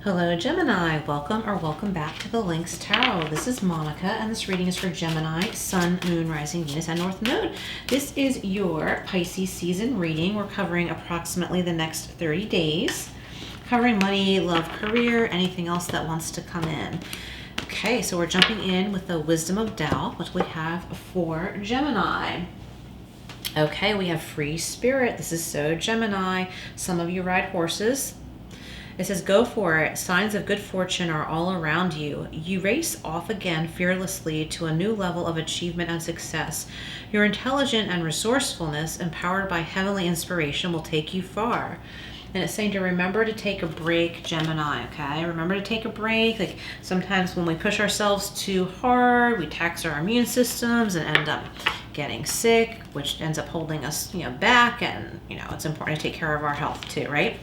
Hello Gemini, welcome or welcome back to the Lynx Tarot. This is Monica and this reading is for Gemini, Sun, Moon, Rising, Venus, and North Node. This is your Pisces season reading. We're covering approximately the next 30 days, covering money, love, career, anything else that wants to come in. Okay, so we're jumping in with the Wisdom of Tao, what we have for Gemini. Okay, we have free spirit. This is so Gemini. Some of you ride horses. It says, go for it. Signs of good fortune are all around you. You race off again fearlessly to a new level of achievement and success. Your intelligence and resourcefulness, empowered by heavenly inspiration, will take you far. And it's saying to remember to take a break, Gemini, okay? Remember to take a break. Like sometimes when we push ourselves too hard, we tax our immune systems and end up getting sick, which ends up holding us, back. And, it's important to take care of our health too, right?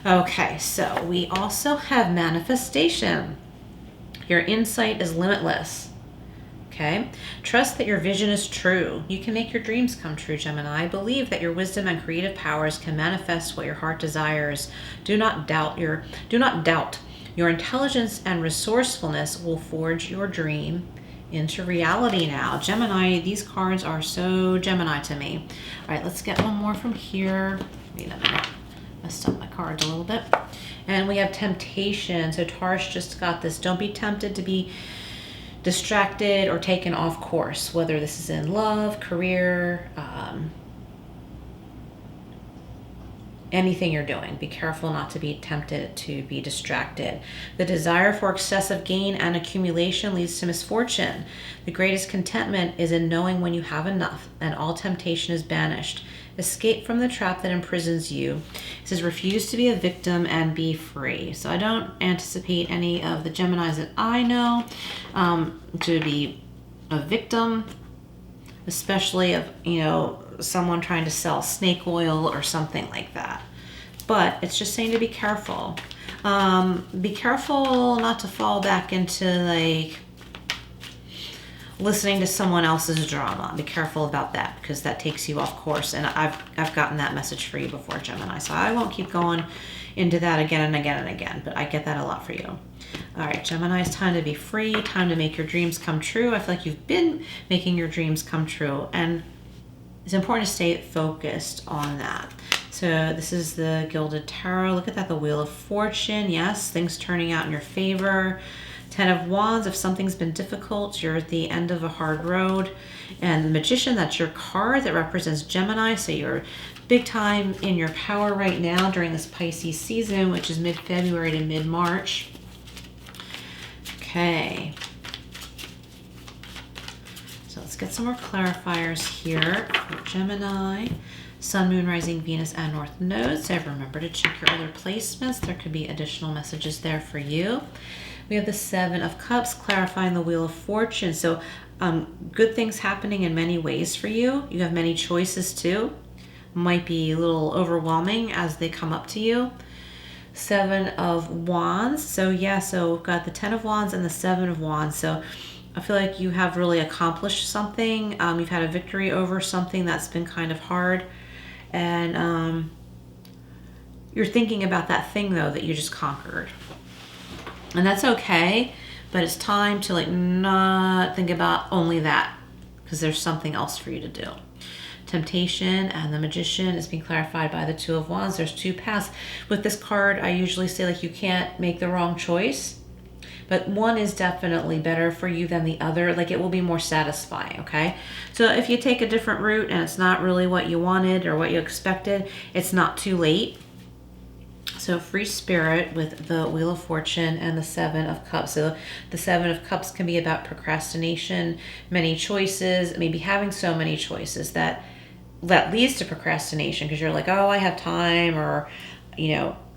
Okay, so we also have manifestation. Your insight is limitless. Okay, trust that your vision is true. You can make your dreams come true, Gemini. Believe that your wisdom and creative powers can manifest what your heart desires. Do not doubt. Your intelligence and resourcefulness will forge your dream into reality now. Gemini, these cards are so Gemini to me. All right, let's get one more from here. Wait a minute. Messed up my cards a little bit. And we have temptation. So Tarsh just got this. Don't be tempted to be distracted or taken off course, whether this is in love, career, anything you're doing. Be careful not to be tempted to be distracted. The desire for excessive gain and accumulation leads to misfortune. The greatest contentment is in knowing when you have enough, and all temptation is banished. Escape from the trap that imprisons you. It says refuse to be a victim and be free. So I don't anticipate any of the Geminis that I know to be a victim, especially of, someone trying to sell snake oil or something like that. But it's just saying to be careful. Be careful not to fall back into listening to someone else's drama. Be careful about that because that takes you off course. And I've gotten that message for you before, Gemini. So I won't keep going into that again and again and again, but I get that a lot for you. All right, Gemini, it's time to be free, time to make your dreams come true. I feel like you've been making your dreams come true, and it's important to stay focused on that. So this is the Gilded Tarot. Look at that, the Wheel of Fortune. Yes, things turning out in your favor. 10 of Wands, if something's been difficult, you're at the end of a hard road. And the Magician, that's your card that represents Gemini. So you're big time in your power right now during this Pisces season, which is mid-February to mid-March. Okay. So let's get some more clarifiers here for Gemini. Sun, Moon, Rising, Venus, and North Node. So remember to check your other placements. There could be additional messages there for you. We have the Seven of Cups, clarifying the Wheel of Fortune. So good things happening in many ways for you. You have many choices too. Might be a little overwhelming as they come up to you. Seven of Wands. So yeah, so we've got the 10 of Wands and the 7 of Wands. So I feel like you have really accomplished something. You've had a victory over something that's been kind of hard. And you're thinking about that thing though that you just conquered. And that's okay, but it's time to not think about only that because there's something else for you to do. Temptation and the Magician is being clarified by the 2 of Wands. There's two paths. With this card, I usually say you can't make the wrong choice, but one is definitely better for you than the other. It will be more satisfying, okay? So if you take a different route and it's not really what you wanted or what you expected, it's not too late. So free spirit with the Wheel of Fortune and the 7 of Cups. So the 7 of Cups can be about procrastination, many choices, maybe having so many choices that leads to procrastination because you're oh, I have time, or,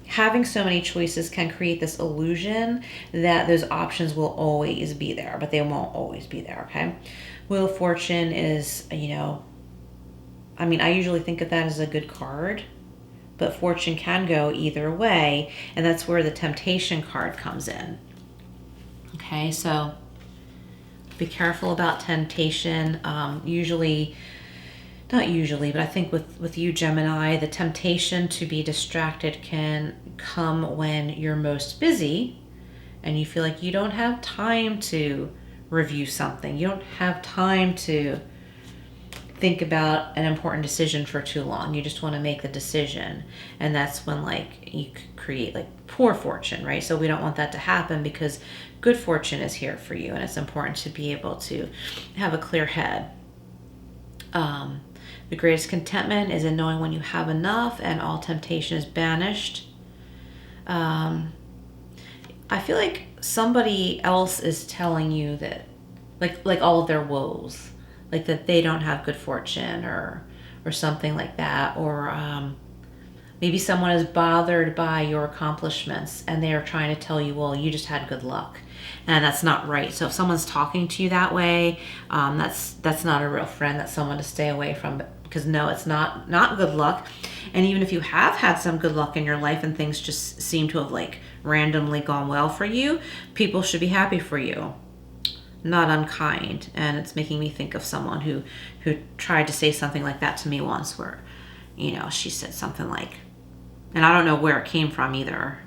having so many choices can create this illusion that those options will always be there, but they won't always be there, okay? Wheel of Fortune is, I usually think of that as a good card, but fortune can go either way, and that's where the temptation card comes in. Okay, so be careful about temptation. Usually not usually, but I think with you, Gemini, the temptation to be distracted can come when you're most busy and you feel like you don't have time to review something. You don't have time to think about an important decision for too long. You just want to make the decision. And that's when like you create like poor fortune, right? So we don't want that to happen because good fortune is here for you. And it's important to be able to have a clear head. The greatest contentment is in knowing when you have enough and all temptation is banished. I feel like somebody else is telling you that like all of their woes, like that they don't have good fortune or something like that, or maybe someone is bothered by your accomplishments and they are trying to tell you, well, you just had good luck, and that's not right. So if someone's talking to you that way, that's not a real friend. That's someone to stay away from, because no, it's not good luck. And even if you have had some good luck in your life and things just seem to have like randomly gone well for you, people should be happy for you, not unkind. And it's making me think of someone who tried to say something like that to me once, where, you know, she said something like, and I don't know where it came from either,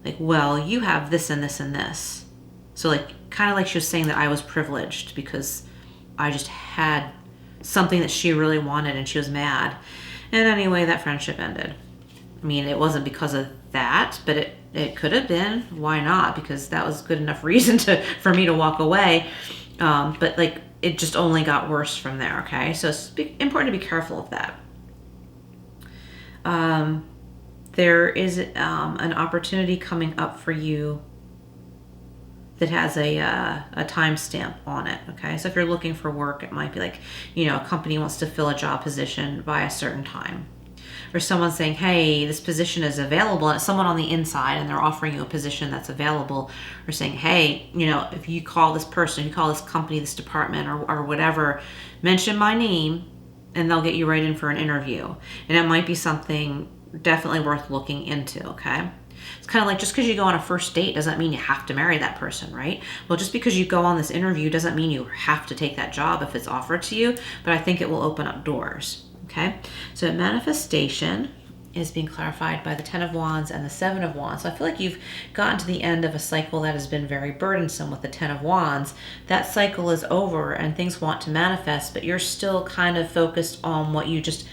like, well, you have this and this and this. So like, kind of like she was saying that I was privileged because I just had something that she really wanted and she was mad. And anyway, that friendship ended. I mean, it wasn't because of that, but it could have been. Why not? Because that was good enough reason for me to walk away. But like, it just only got worse from there. Okay, so it's important to be careful of that. There is an opportunity coming up for you that has a timestamp on it. Okay, so if you're looking for work, it might be like, you know, a company wants to fill a job position by a certain time. Or someone's saying, hey, this position is available, and it's someone on the inside and they're offering you a position that's available, or saying, hey, you know, if you call this person, you call this company, this department, or whatever, mention my name and they'll get you right in for an interview. And it might be something definitely worth looking into. Okay, it's kind of like, just because you go on a first date doesn't mean you have to marry that person, right? Well, just because you go on this interview doesn't mean you have to take that job if it's offered to you, but I think it will open up doors. Okay, so manifestation is being clarified by the 10 of Wands and the 7 of Wands. So I feel like you've gotten to the end of a cycle that has been very burdensome with the 10 of Wands. That cycle is over and things want to manifest, but you're still kind of focused on what you just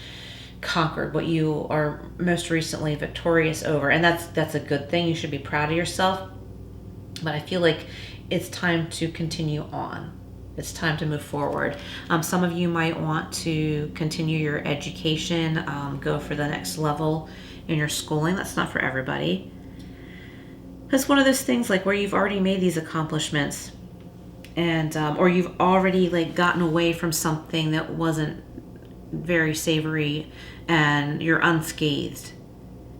conquered, what you are most recently victorious over. And that's a good thing. You should be proud of yourself. But I feel like it's time to continue on. It's time to move forward. Some of you might want to continue your education, go for the next level in your schooling. That's not for everybody. It's one of those things like where you've already made these accomplishments, and or you've already like gotten away from something that wasn't very savory and you're unscathed.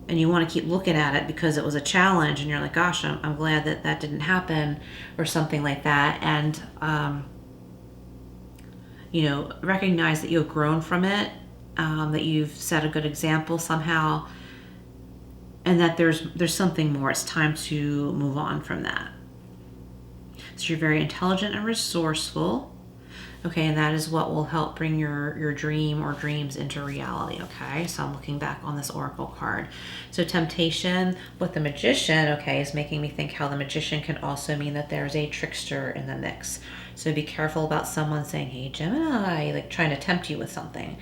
And you want to keep looking at it because it was a challenge and you're like, gosh, I'm glad that didn't happen, or something like that. And you know, recognize that you've grown from it, that you've set a good example somehow, and that there's something more. It's time to move on from that. So you're very intelligent and resourceful. Okay, and that is what will help bring your dream or dreams into reality. Okay, so I'm looking back on this oracle card. So temptation with the Magician, okay, is making me think how the Magician can also mean that there's a trickster in the mix. So be careful about someone saying, hey, Gemini, like trying to tempt you with something.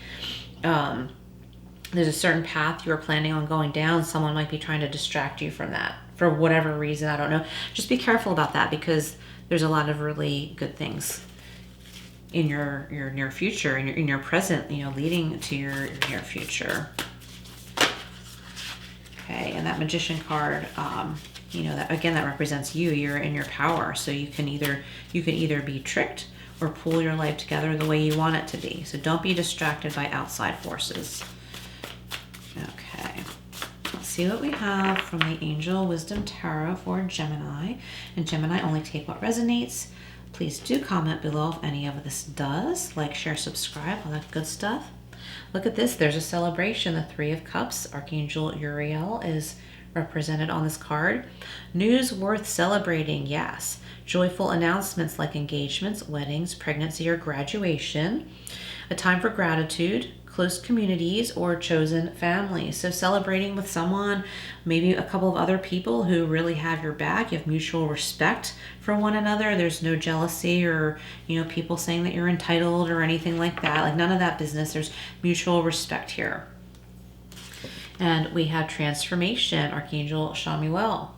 There's a certain path you're planning on going down. Someone might be trying to distract you from that for whatever reason. I don't know. Just be careful about that, because there's a lot of really good things in your near future, in your present, you know, leading to your near future. Okay, and that Magician card, you know, that again, that represents you. You're in your power, so you can either be tricked or pull your life together the way you want it to be. So don't be distracted by outside forces. Okay, let's see what we have from the Angel Wisdom Tarot for Gemini. And Gemini, only take what resonates. Please do comment below if any of this does. Like, share, subscribe, all that good stuff. Look at this. There's a celebration. The 3 of Cups. Archangel Uriel is represented on this card. News worth celebrating. Yes. Joyful announcements like engagements, weddings, pregnancy, or graduation. A time for gratitude, close communities, or chosen families. So celebrating with someone, maybe a couple of other people who really have your back. You have mutual respect for one another. There's no jealousy or, people saying that you're entitled or anything like that. Like none of that business. There's mutual respect here. And we have transformation, Archangel Chamuel.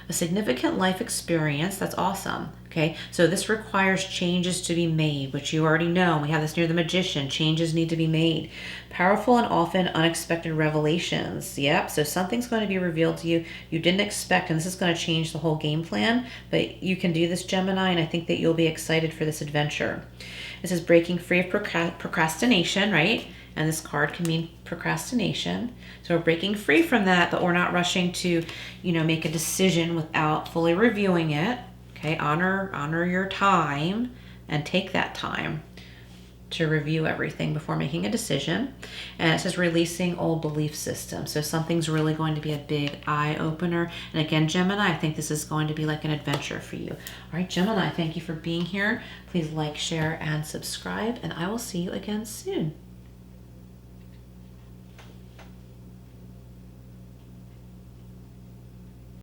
A significant life experience. That's awesome. Okay, so this requires changes to be made, which you already know. We have this near the Magician. Changes need to be made. Powerful and often unexpected revelations. Yep, so something's going to be revealed to you you didn't expect, and this is going to change the whole game plan. But you can do this, Gemini, and I think that you'll be excited for this adventure. It says breaking free of procrastination, right? And this card can mean procrastination. So we're breaking free from that, but we're not rushing to, make a decision without fully reviewing it. Okay, honor your time and take that time to review everything before making a decision. And it says releasing old belief systems. So something's really going to be a big eye opener. And again, Gemini, I think this is going to be like an adventure for you. All right, Gemini, thank you for being here. Please like, share, and subscribe, and I will see you again soon.